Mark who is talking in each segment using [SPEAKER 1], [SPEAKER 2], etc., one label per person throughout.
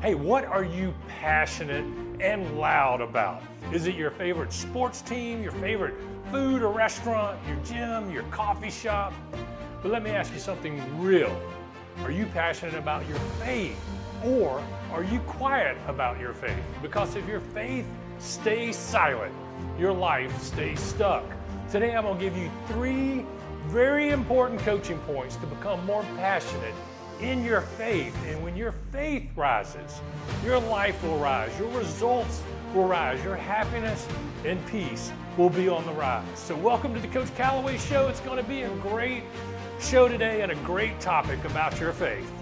[SPEAKER 1] Hey, what are you passionate and loud about? Is it your favorite sports team, your favorite food or restaurant, your gym, your coffee shop? But let me ask you something real. Are you passionate about your faith, or are you quiet about your faith? Because if your faith stays silent, your life stays stuck. Today I'm going to give you 3 very important coaching points to become more passionate in your faith. And when your faith rises, your life will rise, your results will rise, your happiness and peace will be on the rise. So welcome to the Coach Calloway Show. It's going to be a great show today and a great topic about your faith.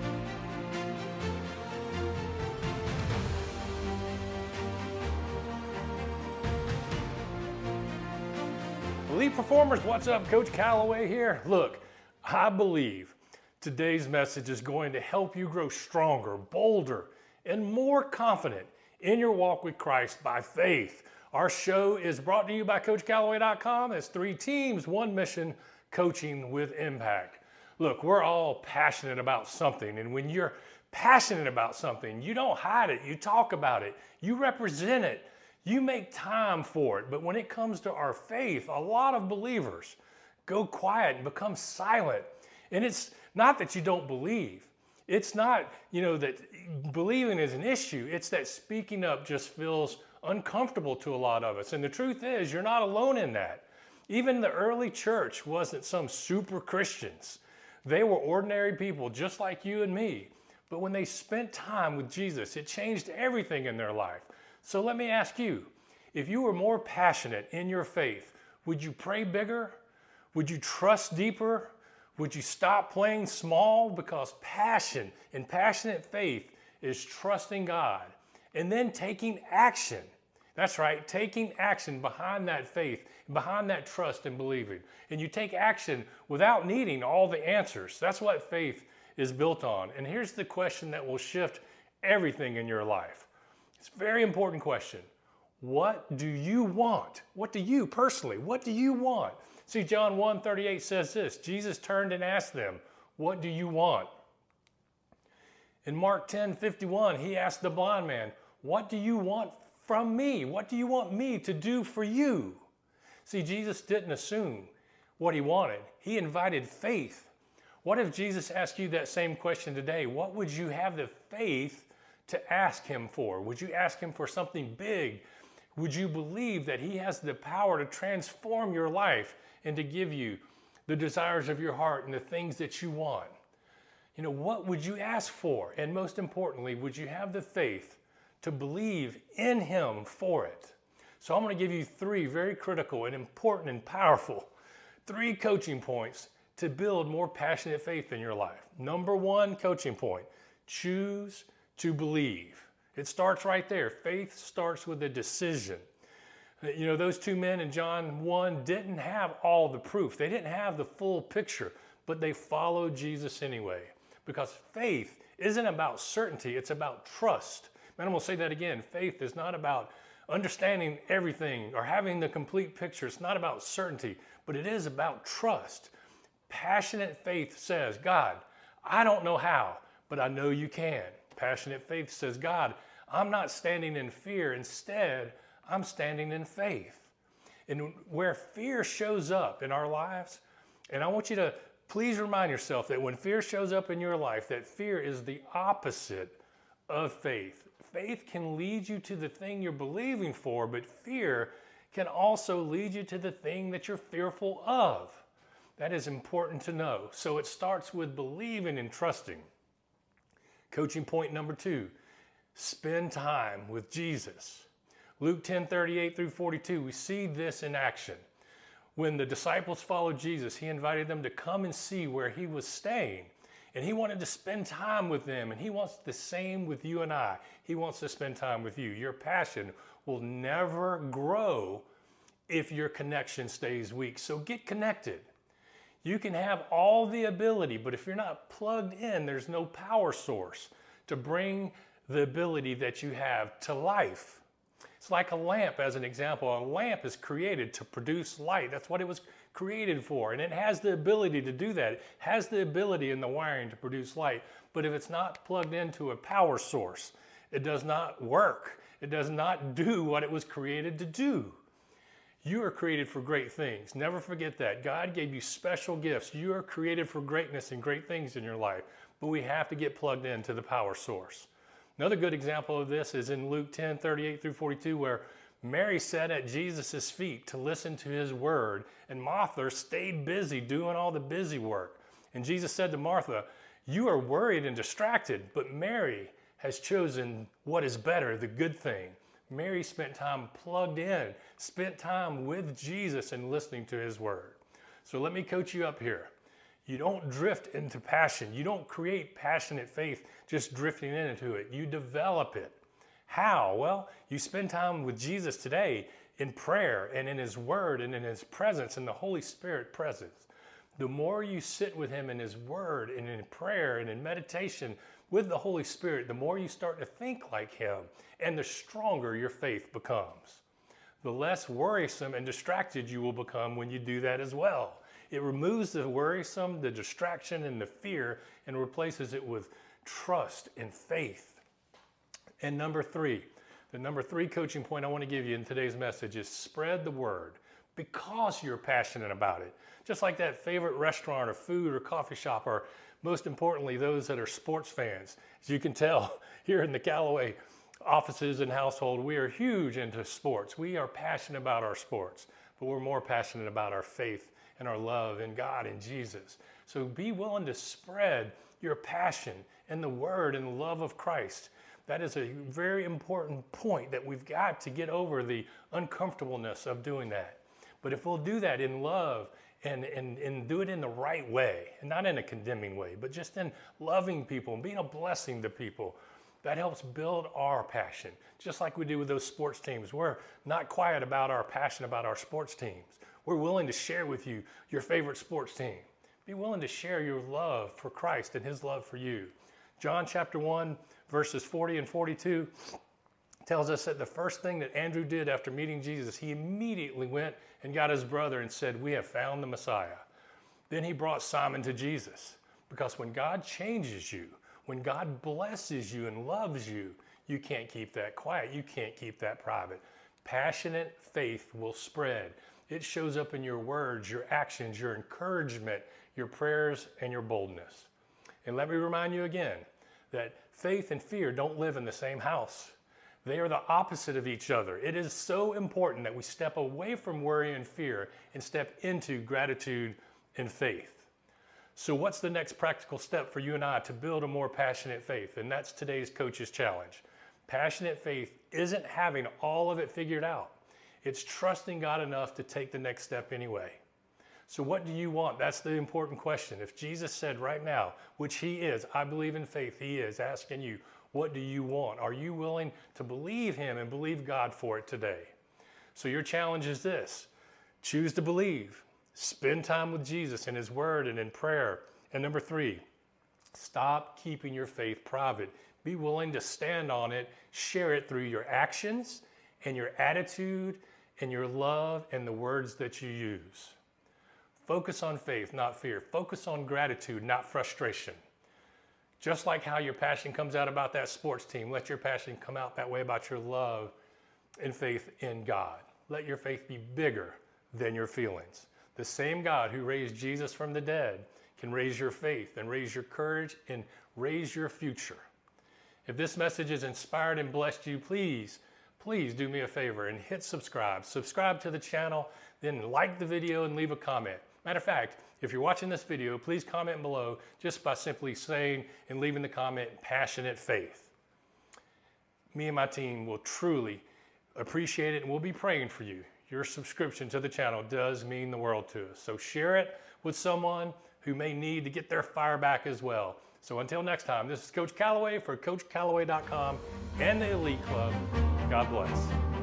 [SPEAKER 1] Elite performers, what's up? Coach Calloway here. Look, I believe today's message is going to help you grow stronger, bolder, and more confident in your walk with Christ by faith. Our show is brought to you by CoachCalloway.com. It's 3 teams, 1 mission, coaching with impact. Look, we're all passionate about something, and when you're passionate about something, you don't hide it, you talk about it, you represent it, you make time for it. But when it comes to our faith, a lot of believers go quiet and become silent. And it's not that you don't believe. It's not, that believing is an issue. It's that speaking up just feels uncomfortable to a lot of us. And the truth is, you're not alone in that. Even the early church wasn't some super Christians. They were ordinary people just like you and me. But when they spent time with Jesus, it changed everything in their life. So let me ask you, if you were more passionate in your faith, would you pray bigger? Would you trust deeper? Would you stop playing small? Because passion and passionate faith is trusting God and then taking action. That's right, taking action behind that faith, behind that trust and believing. And you take action without needing all the answers. That's what faith is built on. And here's the question that will shift everything in your life. It's a very important question. What do you want? What do you personally, what do you want? See, John 1:38 says this, Jesus turned and asked them, what do you want? In Mark 10:51, he asked the blind man, what do you want from me? What do you want me to do for you? See, Jesus didn't assume what he wanted. He invited faith. What if Jesus asked you that same question today? What would you have the faith to ask him for? Would you ask him for something big? Would you believe that he has the power to transform your life and to give you the desires of your heart and the things that you want? What would you ask for? And most importantly, would you have the faith to believe in him for it? So I'm going to give you 3 very critical and important and powerful 3 coaching points to build more passionate faith in your life. Number 1 coaching point, choose to believe. It starts right there. Faith starts with a decision. Those 2 men in John 1 didn't have all the proof. They didn't have the full picture, but they followed Jesus anyway. Because faith isn't about certainty, it's about trust. And I'm going to say that again. Faith is not about understanding everything or having the complete picture. It's not about certainty, but it is about trust. Passionate faith says, God, I don't know how, but I know you can. Passionate faith says, God, I'm not standing in fear. Instead, I'm standing in faith. And where fear shows up in our lives, and I want you to please remind yourself that when fear shows up in your life, that fear is the opposite of faith. Faith can lead you to the thing you're believing for, but fear can also lead you to the thing that you're fearful of. That is important to know. So it starts with believing and trusting. Coaching point number 2, spend time with Jesus. Luke 10:38-42, we see this in action. When the disciples followed Jesus, he invited them to come and see where he was staying. And he wanted to spend time with them. And he wants the same with you and I. He wants to spend time with you. Your passion will never grow if your connection stays weak. So get connected. You can have all the ability, but if you're not plugged in, there's no power source to bring the ability that you have to life. It's like a lamp, as an example. A lamp is created to produce light. That's what it was created for. And it has the ability to do that. It has the ability in the wiring to produce light. But if it's not plugged into a power source, It does not work. It does not do what it was created to do. You are created for great things. Never forget that. God gave you special gifts. You are created for greatness and great things in your life, but we have to get plugged into the power source. Another good example of this is in Luke 10:38 through 42, where Mary sat at Jesus' feet to listen to his word, and Martha stayed busy doing all the busy work. And Jesus said to Martha, "You are worried and distracted, but Mary has chosen what is better, the good thing." Mary spent time plugged in, spent time with Jesus and listening to his word. So let me coach you up here. You don't drift into passion. You don't create passionate faith just drifting into it. You develop it. How? Well, you spend time with Jesus today in prayer and in his word and in his presence and the Holy Spirit presence. The more you sit with him in his word and in prayer and in meditation with the Holy Spirit, the more you start to think like him and the stronger your faith becomes. The less worrisome and distracted you will become when you do that as well. It removes the worrisome, the distraction, and the fear and replaces it with trust and faith. And number three, the number three coaching point I want to give you in today's message is spread the word because you're passionate about it. Just like that favorite restaurant or food or coffee shop, or most importantly, those that are sports fans. As you can tell here in the Callaway offices and household, we are huge into sports. We are passionate about our sports, but we're more passionate about our faith and our love in God and Jesus. So be willing to spread your passion and the word and the love of Christ. That is a very important point that we've got to get over the uncomfortableness of doing that. But if we'll do that in love and do it in the right way, and not in a condemning way, but just in loving people and being a blessing to people, that helps build our passion. Just like we do with those sports teams. We're not quiet about our passion about our sports teams. We're willing to share with you your favorite sports team. Be willing to share your love for Christ and his love for you. John chapter 1, verses 40 and 42 tells us that the first thing that Andrew did after meeting Jesus, he immediately went and got his brother and said, "We have found the Messiah." Then he brought Simon to Jesus, because when God changes you, when God blesses you and loves you, you can't keep that quiet. You can't keep that private. Passionate faith will spread. It shows up in your words, your actions, your encouragement, your prayers, and your boldness. And let me remind you again that faith and fear don't live in the same house. They are the opposite of each other. It is so important that we step away from worry and fear and step into gratitude and faith. So what's the next practical step for you and I to build a more passionate faith? And that's today's Coach's Challenge. Passionate faith isn't having all of it figured out. It's trusting God enough to take the next step anyway. So what do you want? That's the important question. If Jesus said right now, which he is, I believe in faith, he is asking you, what do you want? Are you willing to believe him and believe God for it today? So your challenge is this: choose to believe. Spend time with Jesus in his word and in prayer. And number three, stop keeping your faith private. Be willing to stand on it, share it through your actions and your attitude and your love and the words that you use. Focus on faith, not fear. Focus on gratitude, not frustration. Just like how your passion comes out about that sports team, let your passion come out that way about your love and faith in God. Let your faith be bigger than your feelings. The same God who raised Jesus from the dead can raise your faith and raise your courage and raise your future. If this message has inspired and blessed you, please do me a favor and hit subscribe. Subscribe to the channel, then like the video and leave a comment. Matter of fact, if you're watching this video, please comment below just by simply saying and leaving the comment, passionate faith. Me and my team will truly appreciate it and we'll be praying for you. Your subscription to the channel does mean the world to us. So share it with someone who may need to get their fire back as well. So until next time, this is Coach Calloway for CoachCalloway.com and the Elite Club. God bless.